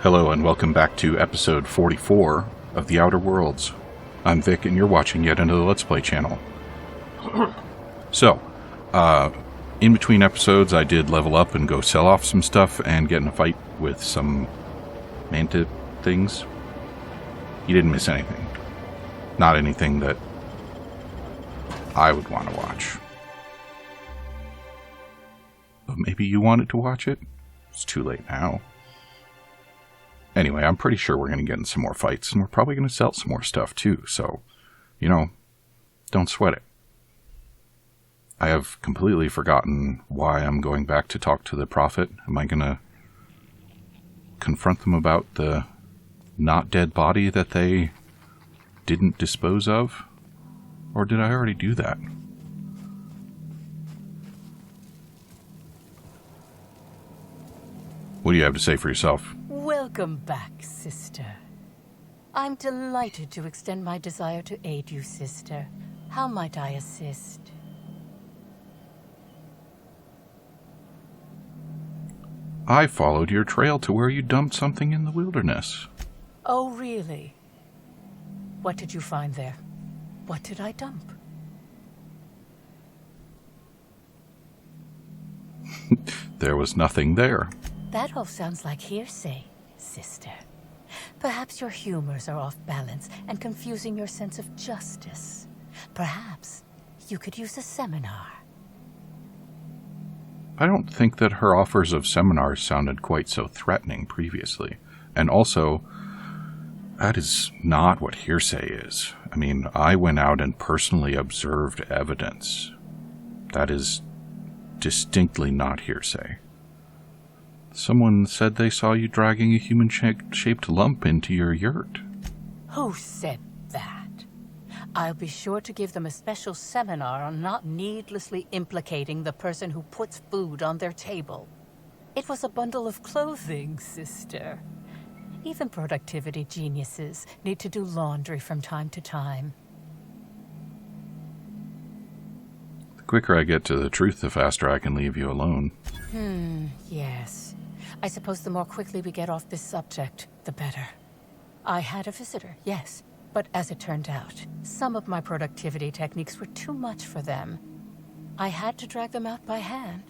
Hello and welcome back to episode 44 of The Outer Worlds. I'm Vic and you're watching yet another Let's Play channel. So, in between episodes I did level up and go sell off some stuff and get in a fight with some manta things. You didn't miss anything. Not anything that I would want to watch. But maybe you wanted to watch it? It's too late now. Anyway, I'm pretty sure we're going to get in some more fights, and we're probably going to sell some more stuff too, so, don't sweat it. I have completely forgotten why I'm going back to talk to the Prophet. Am I going to confront them about the not dead body that they didn't dispose of? Or did I already do that? What do you have to say for yourself? Welcome back, sister. I'm delighted to extend my desire to aid you, sister. How might I assist? I followed your trail to where you dumped something in the wilderness. Oh, really? What did you find there? What did I dump? There was nothing there. That all sounds like hearsay, sister. Perhaps your humors are off balance and confusing your sense of justice. Perhaps you could use a seminar. I don't think that her offers of seminars sounded quite so threatening previously. And also, that is not what hearsay is. I mean, I went out and personally observed evidence. That is distinctly not hearsay. Someone said they saw you dragging a human-shaped lump into your yurt. Who said that? I'll be sure to give them a special seminar on not needlessly implicating the person who puts food on their table. It was a bundle of clothing, sister. Even productivity geniuses need to do laundry from time to time. The quicker I get to the truth, the faster I can leave you alone. Yes. I suppose the more quickly we get off this subject, the better. I had a visitor, yes, but as it turned out, some of my productivity techniques were too much for them. I had to drag them out by hand.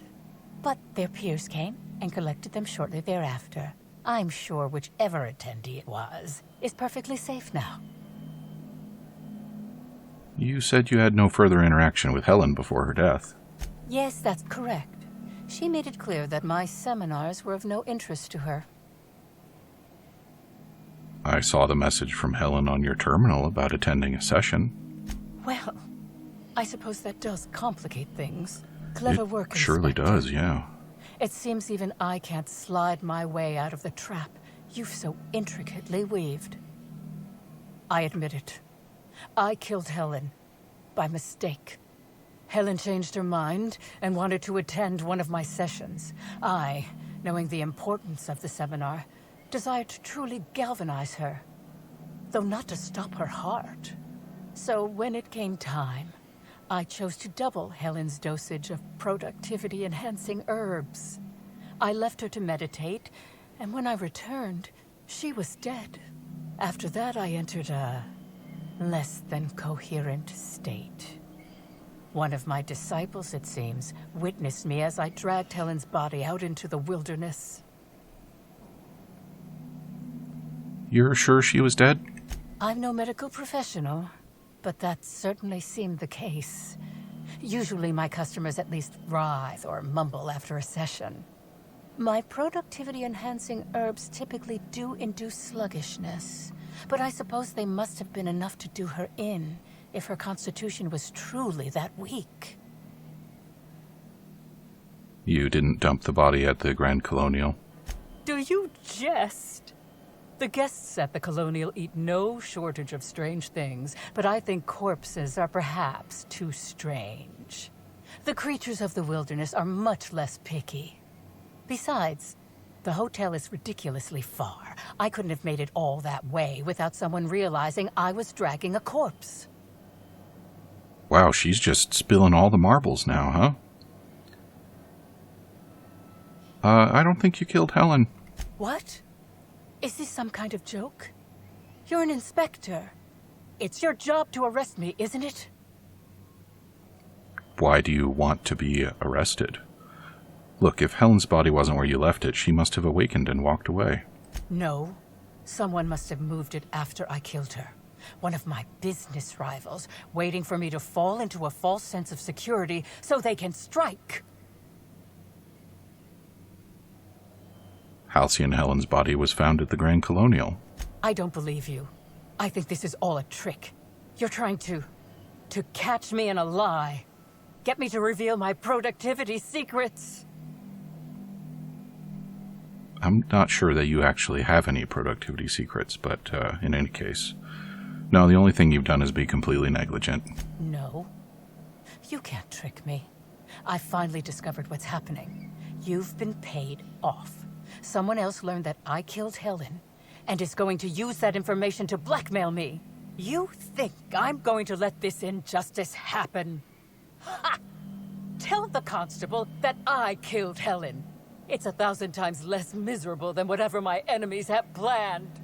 But their peers came and collected them shortly thereafter. I'm sure whichever attendee it was is perfectly safe now. You said you had no further interaction with Helen before her death. Yes, that's correct. She made it clear that my seminars were of no interest to her. I saw the message from Helen on your terminal about attending a session. Well, I suppose that does complicate things. Clever work, It surely Inspector. does, yeah. It seems even I can't slide my way out of the trap you've so intricately weaved. I admit it. I killed Helen by mistake. Helen changed her mind and wanted to attend one of my sessions. I, knowing the importance of the seminar, desired to truly galvanize her, though not to stop her heart. So when it came time, I chose to double Helen's dosage of productivity-enhancing herbs. I left her to meditate, and when I returned, she was dead. After that, I entered a less than coherent state. One of my disciples, it seems, witnessed me as I dragged Helen's body out into the wilderness. You're sure she was dead? I'm no medical professional, but that certainly seemed the case. Usually my customers at least writhe or mumble after a session. My productivity-enhancing herbs typically do induce sluggishness, but I suppose they must have been enough to do her in, if her constitution was truly that weak. You didn't dump the body at the Grand Colonial? Do you jest? The guests at the Colonial eat no shortage of strange things, but I think corpses are perhaps too strange. The creatures of the wilderness are much less picky. Besides, the hotel is ridiculously far. I couldn't have made it all that way without someone realizing I was dragging a corpse. Wow, she's just spilling all the marbles now, huh? I don't think you killed Helen. What? Is this some kind of joke? You're an inspector. It's your job to arrest me, isn't it? Why do you want to be arrested? Look, if Helen's body wasn't where you left it, she must have awakened and walked away. No. Someone must have moved it after I killed her. One of my business rivals, waiting for me to fall into a false sense of security so they can strike. Halcyon Helen's body was found at the Grand Colonial. I don't believe you. I think this is all a trick. You're trying to catch me in a lie. Get me to reveal my productivity secrets. I'm not sure that you actually have any productivity secrets, but in any case... No, the only thing you've done is be completely negligent. No. You can't trick me. I finally discovered what's happening. You've been paid off. Someone else learned that I killed Helen, and is going to use that information to blackmail me. You think I'm going to let this injustice happen? Ha! Tell the constable that I killed Helen. It's 1,000 times less miserable than whatever my enemies have planned.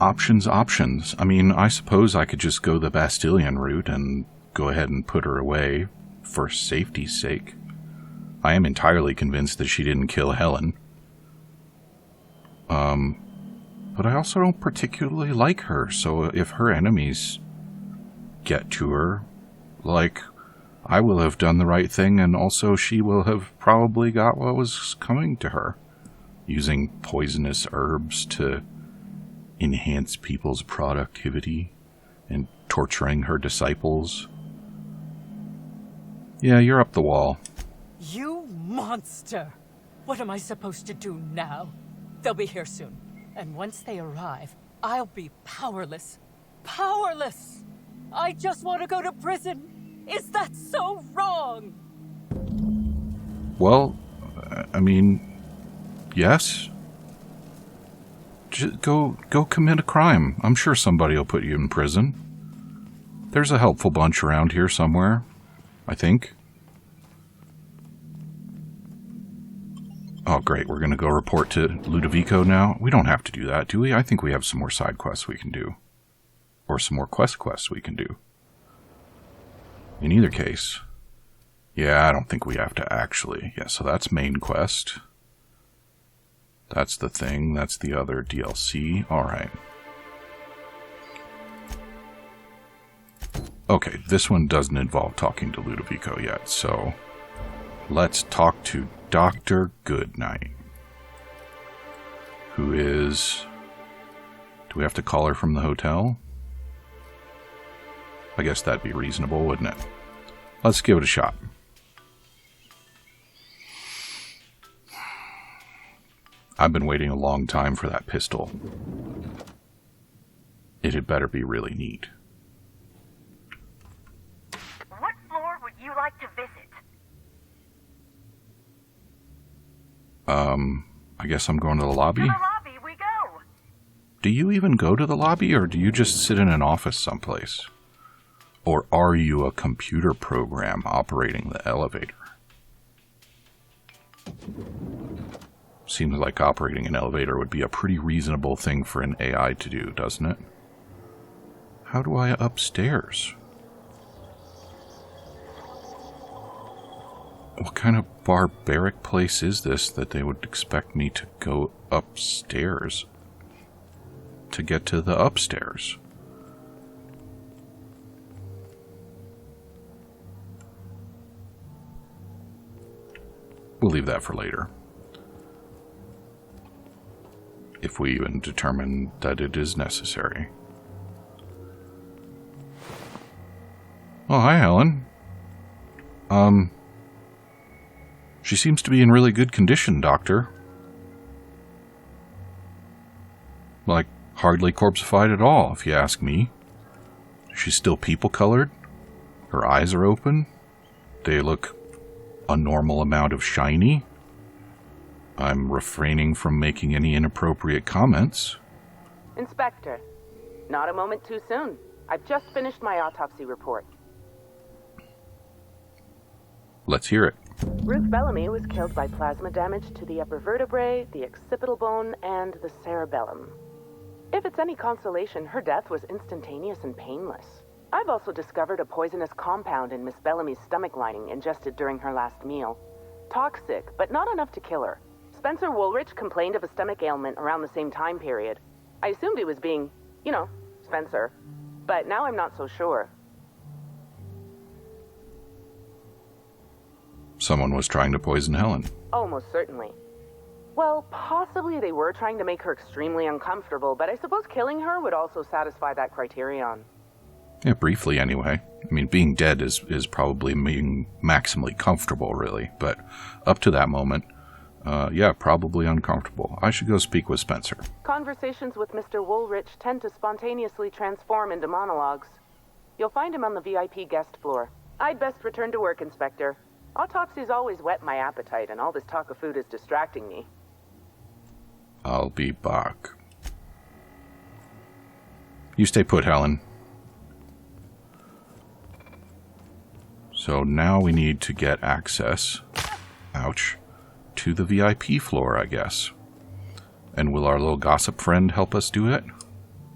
Options. I mean, I suppose I could just go the Bastilian route and go ahead and put her away for safety's sake. I am entirely convinced that she didn't kill Helen. But I also don't particularly like her, so if her enemies get to her, like, I will have done the right thing, and also she will have probably got what was coming to her, using poisonous herbs to enhance people's productivity and torturing her disciples. Yeah, you're up the wall. You monster! What am I supposed to do now? They'll be here soon. And once they arrive, I'll be powerless. Powerless! I just want to go to prison. Is that so wrong? Well, I mean, yes. Just go commit a crime. I'm sure somebody will put you in prison. There's a helpful bunch around here somewhere, I think. Oh, great. We're going to go report to Ludovico now. We don't have to do that, do we? I think we have some more side quests we can do. Or some more quests we can do. In either case. Yeah, I don't think we have to actually. Yeah, so that's main quest. That's the thing. That's the other DLC. Alright. Okay, this one doesn't involve talking to Ludovico yet, so let's talk to Dr. Goodnight, who is... Do we have to call her from the hotel? I guess that'd be reasonable, wouldn't it? Let's give it a shot. I've been waiting a long time for that pistol. It had better be really neat. What floor would you like to visit? I guess I'm going to the lobby? To the lobby we go! Do you even go to the lobby, or do you just sit in an office someplace? Or are you a computer program operating the elevator? Seems like operating an elevator would be a pretty reasonable thing for an AI to do, doesn't it? How do I upstairs? What kind of barbaric place is this that they would expect me to go upstairs to get to the upstairs? We'll leave that for later. If we even determine that it is necessary. Oh, hi, Helen. She seems to be in really good condition, Doctor. Like, hardly corpseified at all, if you ask me. She's still people-colored. Her eyes are open. They look a normal amount of shiny. I'm refraining from making any inappropriate comments. Inspector, not a moment too soon. I've just finished my autopsy report. Let's hear it. Ruth Bellamy was killed by plasma damage to the upper vertebrae, the occipital bone, and the cerebellum. If it's any consolation, her death was instantaneous and painless. I've also discovered a poisonous compound in Miss Bellamy's stomach lining ingested during her last meal. Toxic, but not enough to kill her. Spencer Woolrich complained of a stomach ailment around the same time period. I assumed he was being, Spencer. But now I'm not so sure. Someone was trying to poison Helen. Oh, most certainly. Well, possibly they were trying to make her extremely uncomfortable, but I suppose killing her would also satisfy that criterion. Yeah, briefly anyway. I mean, being dead is probably being maximally comfortable, really. But up to that moment, yeah, probably uncomfortable. I should go speak with Spencer. Conversations with Mr. Woolrich tend to spontaneously transform into monologues. You'll find him on the VIP guest floor. I'd best return to work, Inspector. Autopsies always whet my appetite, and all this talk of food is distracting me. I'll be back. You stay put, Helen. So now we need to get access, ouch, to the VIP floor, I guess. And will our little gossip friend help us do it?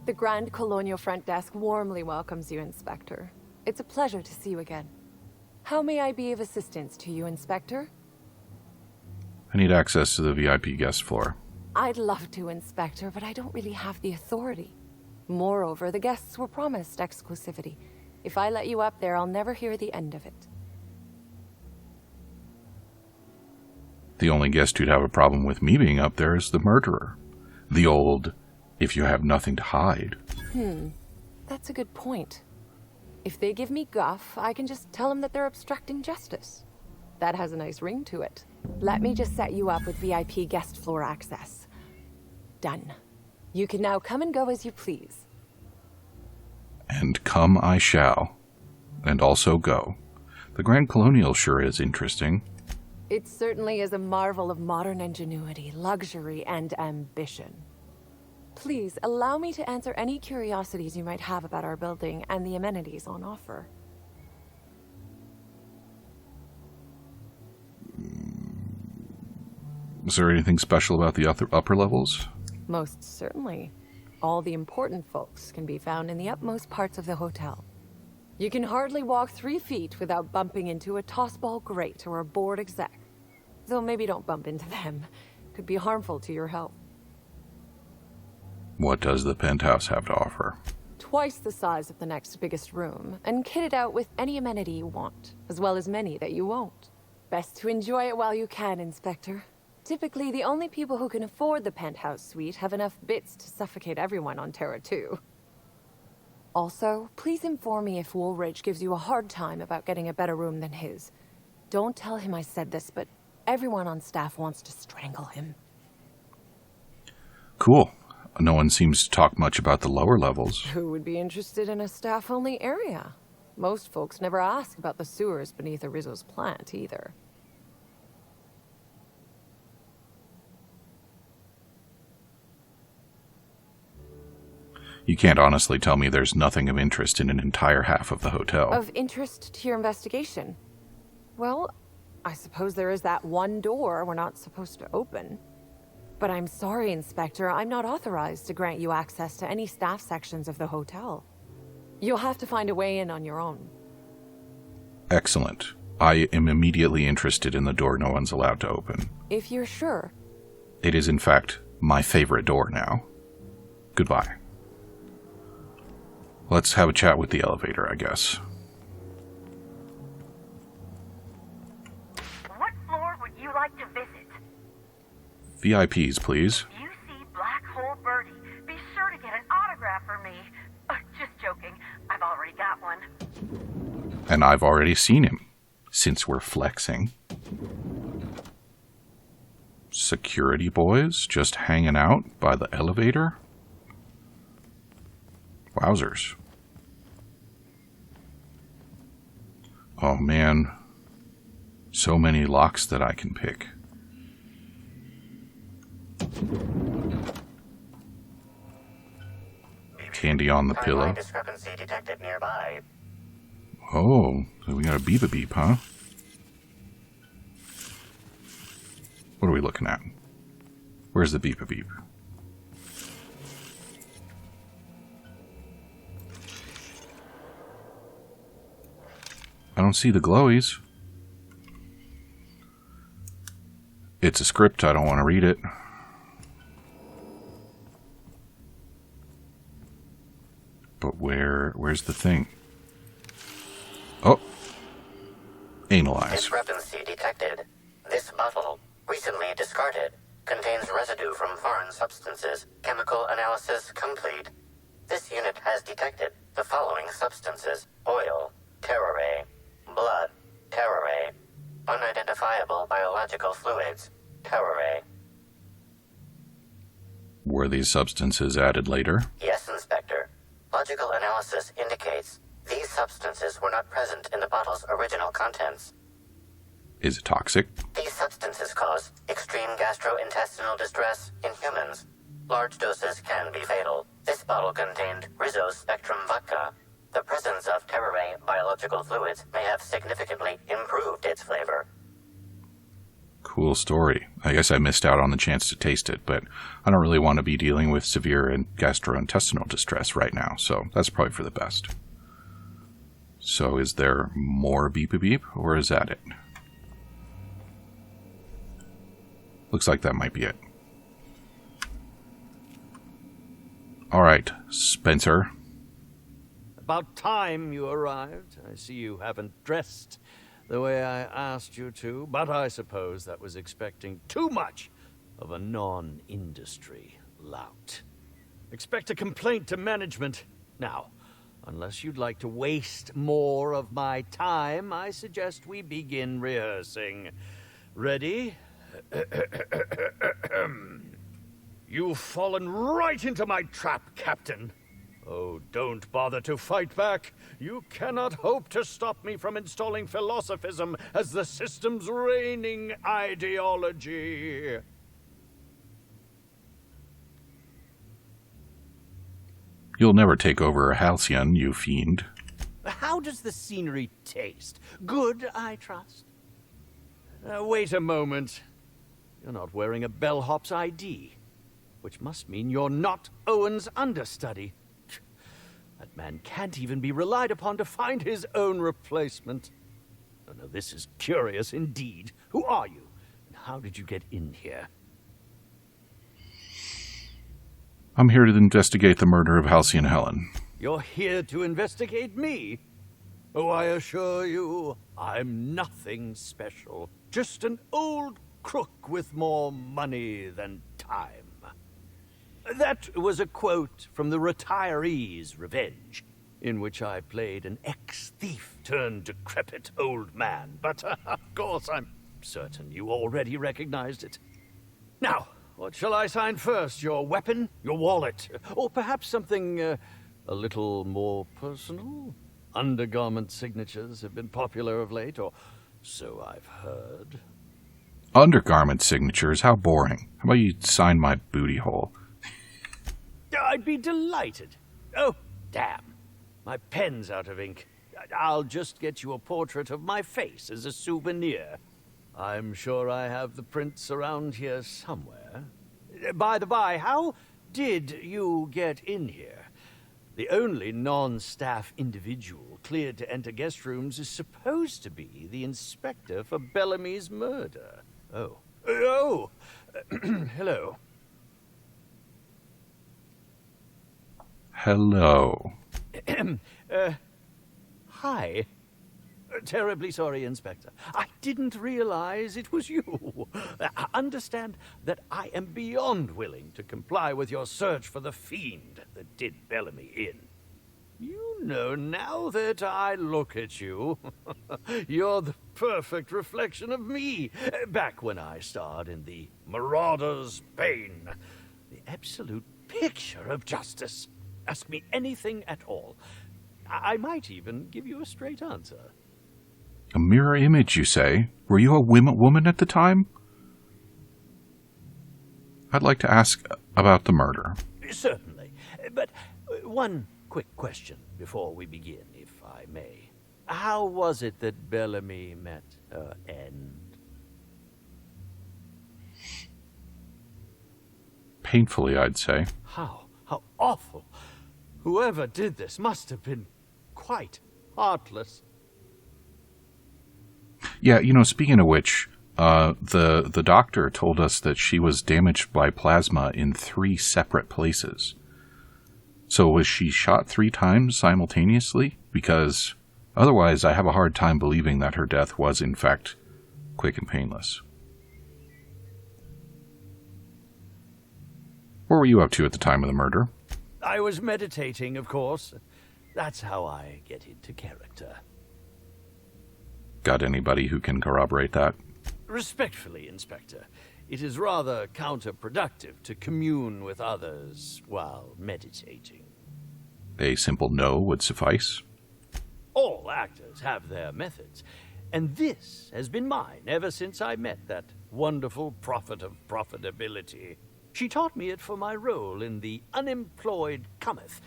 The Grand Colonial Front Desk warmly welcomes you, Inspector. It's a pleasure to see you again. How may I be of assistance to you, Inspector? I need access to the VIP guest floor. I'd love to, Inspector, but I don't really have the authority. Moreover, the guests were promised exclusivity. If I let you up there, I'll never hear the end of it. The only guest who'd have a problem with me being up there is the murderer. The old, if you have nothing to hide. That's a good point. If they give me guff, I can just tell them that they're obstructing justice. That has a nice ring to it. Let me just set you up with VIP guest floor access. Done. You can now come and go as you please. And come I shall. And also go. The Grand Colonial sure is interesting. It certainly is a marvel of modern ingenuity, luxury, and ambition. Please, allow me to answer any curiosities you might have about our building and the amenities on offer. Is there anything special about the upper levels? Most certainly. All the important folks can be found in the upmost parts of the hotel. You can hardly walk 3 feet without bumping into a tossball grate or a bored exec. Though maybe don't bump into them. Could be harmful to your health. What does the penthouse have to offer? Twice the size of the next biggest room, and kitted out with any amenity you want, as well as many that you won't. Best to enjoy it while you can, Inspector. Typically, the only people who can afford the penthouse suite have enough bits to suffocate everyone on Terra 2. Also, please inform me if Woolrich gives you a hard time about getting a better room than his. Don't tell him I said this, but everyone on staff wants to strangle him. Cool. No one seems to talk much about the lower levels. Who would be interested in a staff-only area? Most folks never ask about the sewers beneath Arizo's plant, either. You can't honestly tell me there's nothing of interest in an entire half of the hotel. Of interest to your investigation? Well, I suppose there is that one door we're not supposed to open. But I'm sorry, Inspector, I'm not authorized to grant you access to any staff sections of the hotel. You'll have to find a way in on your own. Excellent. I am immediately interested in the door no one's allowed to open. If you're sure. It is, in fact, my favorite door now. Goodbye. Let's have a chat with the elevator, I guess. What floor would you like to visit? VIPs, please. If you see Black Hole Birdie, be sure to get an autograph for me. Just joking. I've already got one. And I've already seen him, since we're flexing. Security boys just hanging out by the elevator? Wowzers. Oh man. So many locks that I can pick. Candy on the pillow. Discrepancy detected nearby. Oh, so we got a beep a beep, huh? What are we looking at? Where's the beep a beep? I don't see the glowies. It's a script, I don't want to read it. But where's the thing? Oh! Analyze. Discrepancy detected. This bottle, recently discarded, contains residue from foreign substances. Chemical analysis complete. This unit has detected the following substances: oil, terrorray, blood, terrorray, unidentifiable biological fluids, terrorray. Were these substances added later? Yes, Inspector. Logical analysis indicates these substances were not present in the bottle's original contents. Is it toxic? These substances cause extreme gastrointestinal distress in humans. Large doses can be fatal. This bottle contained Rizzo's Spectrum vodka. The presence of terrorray biological fluids may have significantly improved its flavor. Cool story. I guess I missed out on the chance to taste it, but I don't really want to be dealing with severe gastrointestinal distress right now, so that's probably for the best. So is there more beep-a-beep, or is that it? Looks like that might be it. Alright, Spencer. About time you arrived. I see you haven't dressed the way I asked you to, but I suppose that was expecting too much of a non-industry lout. Expect a complaint to management. Now, unless you'd like to waste more of my time, I suggest we begin rehearsing. Ready? You've fallen right into my trap, Captain. Oh, don't bother to fight back. You cannot hope to stop me from installing philosophism as the system's reigning ideology. You'll never take over a Halcyon, you fiend. How does the scenery taste? Good, I trust. Wait a moment. You're not wearing a bellhop's ID, which must mean you're not Owen's understudy. That man can't even be relied upon to find his own replacement. Oh, no, this is curious indeed. Who are you? And how did you get in here? I'm here to investigate the murder of Halcyon Helen. You're here to investigate me? Oh, I assure you, I'm nothing special. Just an old crook with more money than time. That was a quote from The Retiree's Revenge, in which I played an ex-thief turned decrepit old man. But, of course, I'm certain you already recognized it. Now, what shall I sign first? Your weapon? Your wallet? Or perhaps something a little more personal? Undergarment signatures have been popular of late, or so I've heard. Undergarment signatures? How boring. How about you sign my booty hole? I'd be delighted. Oh, damn. My pen's out of ink. I'll just get you a portrait of my face as a souvenir. I'm sure I have the prints around here somewhere. By the by, how did you get in here? The only non-staff individual cleared to enter guest rooms is supposed to be the inspector for Bellamy's murder. Oh. Oh! Hello. Hello. Hi. Terribly sorry, Inspector. I didn't realize it was you. Understand that I am beyond willing to comply with your search for the fiend that did Bellamy in. You know, now that I look at you, you're the perfect reflection of me, back when I starred in The Marauder's Bane. The absolute picture of justice. Ask me anything at all. I might even give you a straight answer. A mirror image, you say? Were you a woman at the time? I'd like to ask about the murder. Certainly. But one quick question before we begin, if I may. How was it that Bellamy met her end? Painfully, I'd say. How awful. Whoever did this must have been quite heartless. Yeah, speaking of which, the doctor told us that she was damaged by plasma in 3 separate places. So was she shot 3 times simultaneously? Because otherwise I have a hard time believing that her death was in fact quick and painless. What were you up to at the time of the murder? I was meditating, of course. That's how I get into character. Got anybody who can corroborate that? Respectfully, Inspector, it is rather counterproductive to commune with others while meditating. A simple no would suffice. All actors have their methods, and this has been mine ever since I met that wonderful prophet of profitability. She taught me it for my role in The Unemployed Cometh.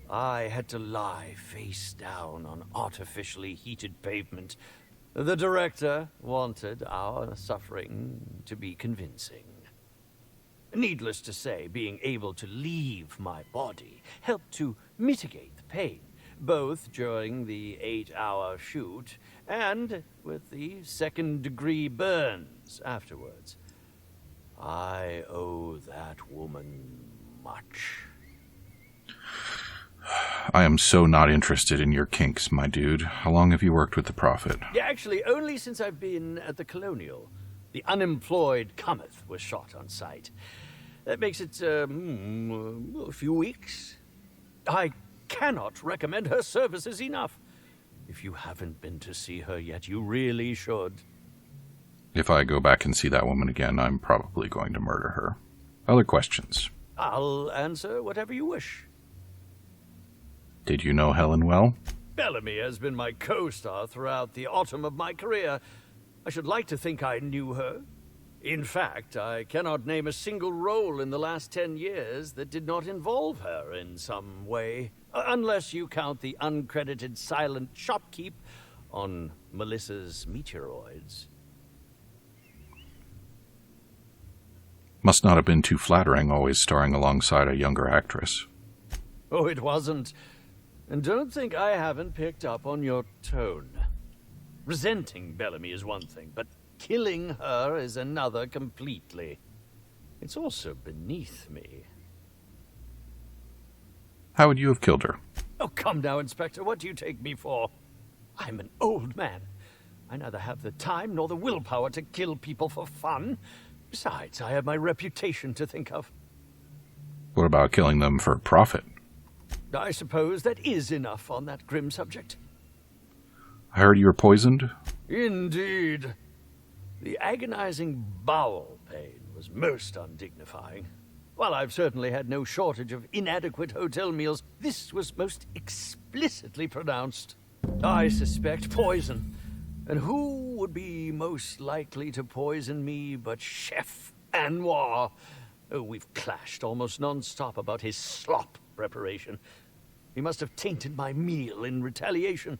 I had to lie face down on artificially heated pavement. The director wanted our suffering to be convincing. Needless to say, being able to leave my body helped to mitigate the pain, both during the 8-hour shoot and with the second-degree burns afterwards. I owe that woman much. I am so not interested in your kinks, my dude. How long have you worked with the Prophet? Yeah, actually, only since I've been at the Colonial. The Unemployed Cometh was shot on site. That makes it, a few weeks. I cannot recommend her services enough. If you haven't been to see her yet, you really should. If I go back and see that woman again, I'm probably going to murder her. Other questions? I'll answer whatever you wish. Did you know Helen well? Bellamy has been my co-star throughout the autumn of my career. I should like to think I knew her. In fact, I cannot name a single role in the last 10 years that did not involve her in some way, unless you count the uncredited silent shopkeep on Melissa's Meteoroids. Must not have been too flattering always starring alongside a younger actress. Oh, it wasn't. And don't think I haven't picked up on your tone. Resenting Bellamy is one thing, but killing her is another completely. It's also beneath me. How would you have killed her? Oh, come now, Inspector. What do you take me for? I'm an old man. I neither have the time nor the willpower to kill people for fun. Besides, I have my reputation to think of. What about killing them for profit? I suppose that is enough on that grim subject. I heard you were poisoned. Indeed. The agonizing bowel pain was most undignifying. While I've certainly had no shortage of inadequate hotel meals, this was most explicitly pronounced. I suspect poison. And who would be most likely to poison me but Chef Anwar? Oh, we've clashed almost non-stop about his slop preparation. He must have tainted my meal in retaliation.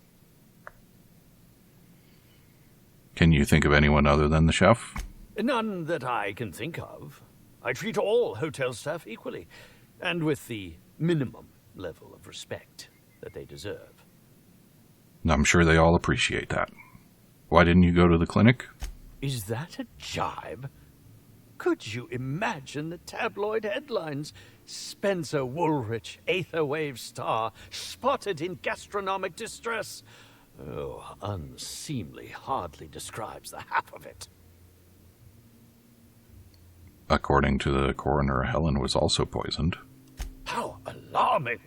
Can you think of anyone other than the chef? None that I can think of. I treat all hotel staff equally, and with the minimum level of respect that they deserve. I'm sure they all appreciate that. Why didn't you go to the clinic? Is that a jibe? Could you imagine the tabloid headlines? Spencer Woolrich, Aetherwave star, spotted in gastronomic distress. Oh, unseemly hardly describes the half of it. According to the coroner, Helen was also poisoned. How alarming!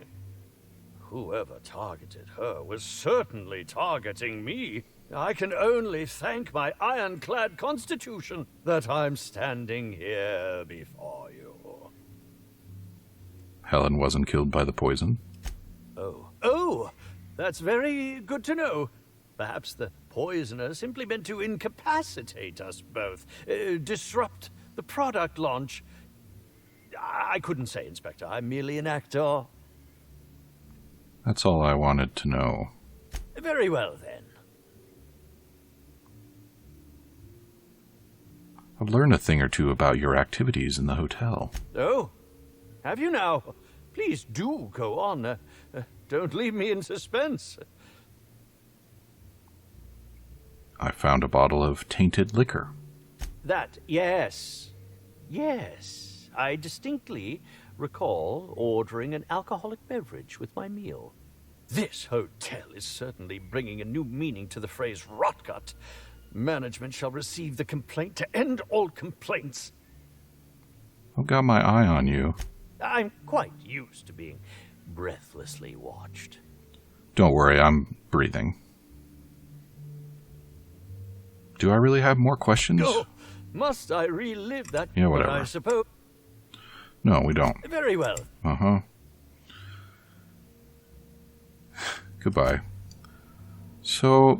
Whoever targeted her was certainly targeting me. I can only thank my ironclad constitution that I'm standing here before you. Helen wasn't killed by the poison? Oh, that's very good to know. Perhaps the poisoner simply meant to incapacitate us both, disrupt the product launch. I couldn't say, Inspector. I'm merely an actor. That's all I wanted to know. Very well, then. I've learned a thing or two about your activities in the hotel. Oh, have you now? Please do go on. Don't leave me in suspense. I found a bottle of tainted liquor. That, yes. Yes. I distinctly recall ordering an alcoholic beverage with my meal. This hotel is certainly bringing a new meaning to the phrase rotgut. Management shall receive the complaint to end all complaints. I've got my eye on you. I'm quite used to being breathlessly watched. Don't worry, I'm breathing. Do I really have more questions? Oh, must I relive that? Yeah, whatever. I suppose. No, we don't. Very well. Uh-huh. Goodbye. So...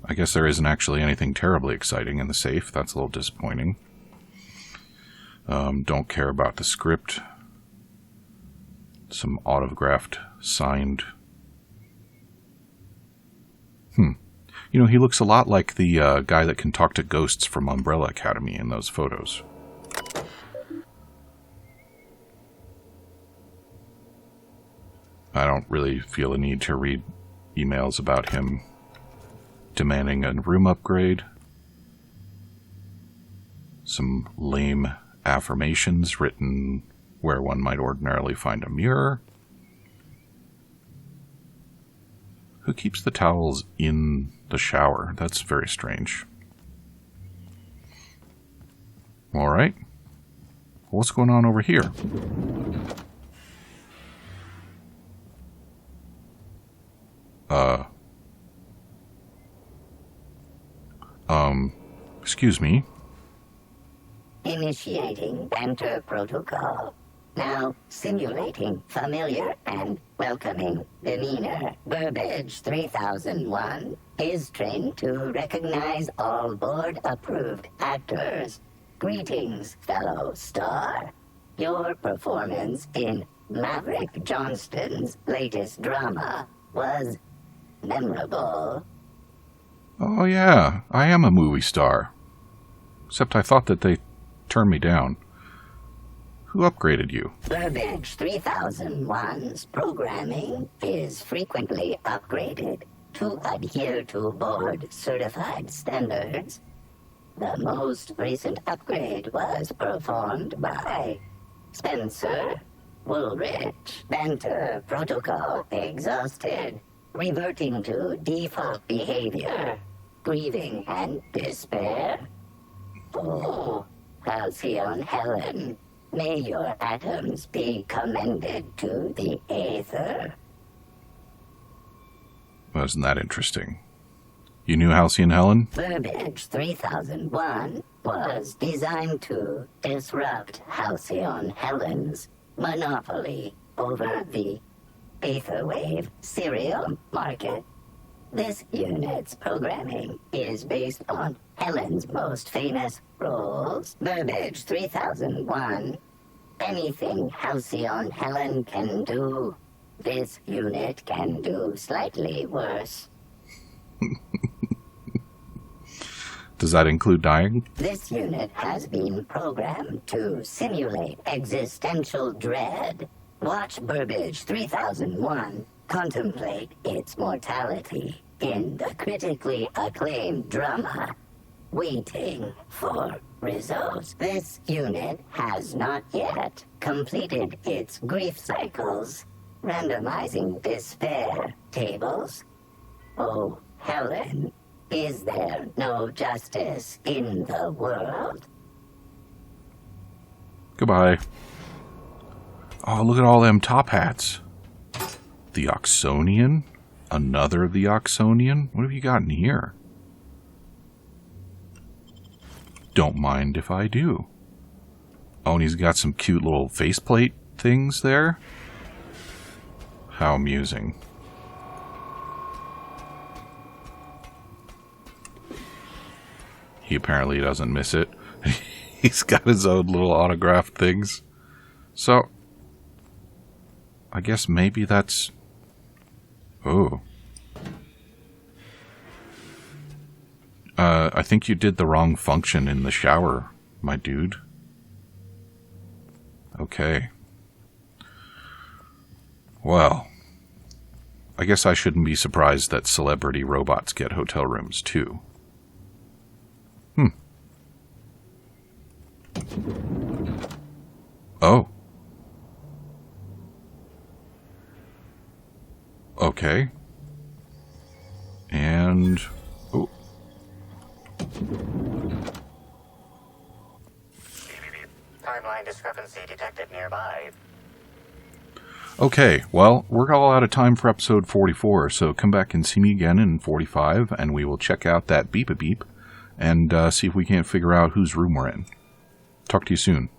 I guess there isn't actually anything terribly exciting in the safe. That's a little disappointing. Don't care about the script. Some autographed, signed... You know, he looks a lot like the guy that can talk to ghosts from Umbrella Academy in those photos. I don't really feel a need to read emails about him demanding a room upgrade. Some lame affirmations written where one might ordinarily find a mirror. Who keeps the towels in the shower? That's very strange. Alright. What's going on over here? Excuse me. Initiating banter protocol. Now simulating familiar and welcoming demeanor. Burbage 3001 is trained to recognize all board-approved actors. Greetings, fellow star. Your performance in Maverick Johnston's latest drama was memorable. Oh yeah, I am a movie star. Except I thought that they turned me down. Who upgraded you? Burbage 3001's programming is frequently upgraded to adhere to board-certified standards. The most recent upgrade was performed by Spencer Woolrich. Banter protocol exhausted, reverting to default behavior, grieving and despair. Oh, Halcyon Helen, may your atoms be commended to the Aether. Wasn't that interesting? You knew Halcyon Helen? Burbage 3001 was designed to disrupt Halcyon Helen's monopoly over the Aetherwave serial market. This unit's programming is based on Helen's most famous roles. Burbage 3001. Anything Halcyon Helen can do, this unit can do slightly worse. Does that include dying? This unit has been programmed to simulate existential dread. Watch Burbage 3001 contemplate its mortality in the critically acclaimed drama, Waiting for Results. This unit has not yet completed its grief cycles, randomizing despair tables. Oh, Helen, is there no justice in the world? Goodbye. Oh, look at all them top hats. The Oxonian? Another the Oxonian? What have you got in here? Don't mind if I do. Oh, and he's got some cute little faceplate things there. How amusing. He apparently doesn't miss it. He's got his own little autographed things. So, I guess maybe that's... Oh. I think you did the wrong function in the shower, my dude. Okay. Well, I guess I shouldn't be surprised that celebrity robots get hotel rooms, too. Oh. Okay. And... Oh. Timeline discrepancy detected nearby. Okay, well, we're all out of time for episode 44, so come back and see me again in 45, and we will check out that beep-a-beep and see if we can't figure out whose room we're in. Talk to you soon.